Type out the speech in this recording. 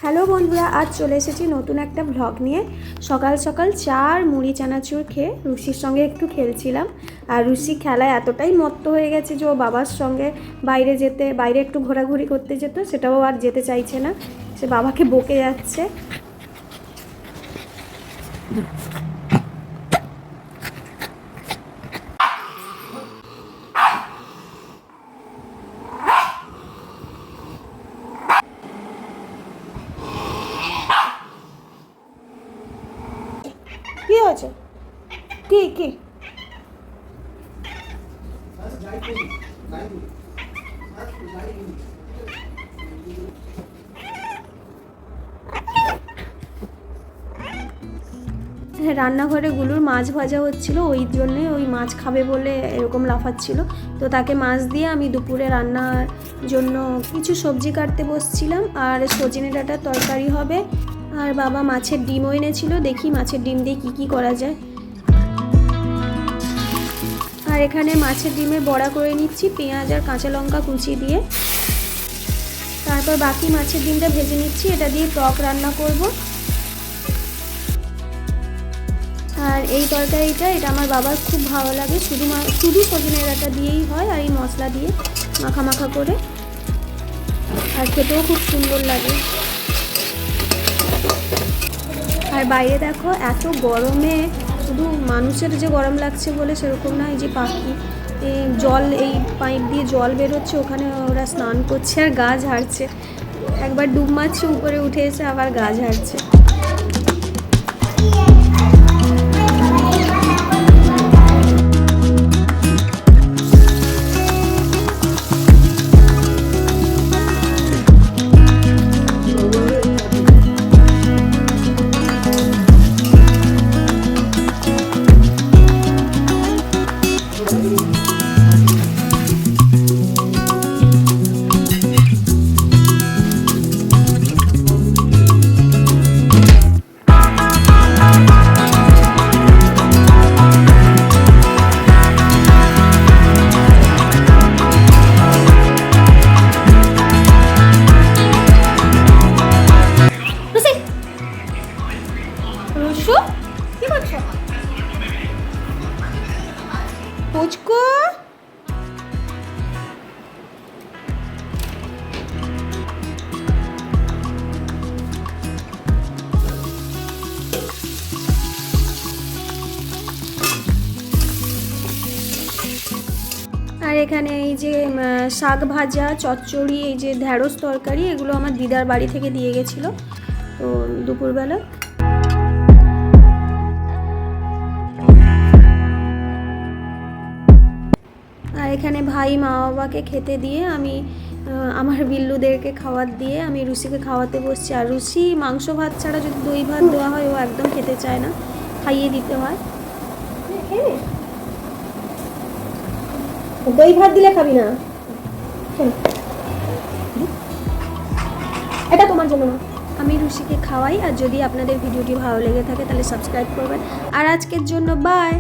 Hello বন্ধুরা, আজ চলে এসেছি নতুন একটা ব্লগ নিয়ে। সকাল সকাল চা আর মুড়ি চানাচুর খেয়ে রুশির সঙ্গে একটু খেলছিলাম। আর রুশি খেলায় এতটাই মত্ত হয়ে গেছে যে ও বাবার সঙ্গে বাইরে একটু ঘোরাঘুরি করতে যেত, সেটাও আর যেতে চাইছে না। সে বাবাকে বকে যাচ্ছে। কি হয়েছে? কি কি রান্নাঘরে গুলুর মাছ ভাজা হচ্ছিল, ওই জন্যে ওই মাছ খাবে বলে এরকম লাফাচ্ছিল। তো তাকে মাছ দিয়ে আমি দুপুরে রান্নার জন্য কিছু সবজি কাটতে বসছিলাম। আর সজনে ডাঁটার তরকারি হবে। আর বাবা মাছের ডিমও এনেছিল, দেখি মাছের ডিম দিয়ে কি করা যায়। আর এখানে মাছের ডিমে বড়া করে নিচ্ছি পেঁয়াজ আর কাঁচা লঙ্কা কুচি দিয়ে। তারপর বাকি মাছের ডিমটা ভেজে নিচ্ছি, এটা দিয়ে টক রান্না করব। আর এই তরকারিটা আমার বাবার খুব ভালো লাগে, শুধু সজনে ডাঁটা দিয়েই হয় আর এই মশলা দিয়ে মাখা মাখা করে, আর খেতেও খুব সুন্দর লাগে। আর বাইরে দেখো এত গরমে শুধু মানুষের যে গরম লাগছে বলে সেরকম না, এই যে পাখি জল এই পাইপ দিয়ে জল বেরোচ্ছে, ওখানে ওরা স্নান করছে আর গা ঝাড়ছে। একবার ডুব মারছে, উপরে উঠে এসে আবার গা ঝাড়ছে। পুচকু, আর এখানে এই যে শাক ভাজা, চচ্চড়ি, এই যে ঢ্যাঁড়স তরকারি, এগুলো আমার দিদার বাড়ি থেকে দিয়ে গেছিলো তো দুপুরবেলা। আর এখানে ভাই মা বাবাকে খেতে দিয়ে আমি আমার বিল্লুদেরকে খাবার দিয়ে আমি রুশিকে খাওয়াতে বসছি। আর রুশি মাংস ভাত ছাড়া যদি দই ভাত দেওয়া হয় ও একদম খেতে চায় না, খাইয়ে দিতে হয়। দই ভাত দিলে খাবি না, এটা তোমার জন্য না। আমি রুশিকে খাওয়াই। আর যদি আপনাদের ভিডিওটি ভালো লেগে থাকে তাহলে সাবস্ক্রাইব করবেন। আর আজকের জন্য বাই।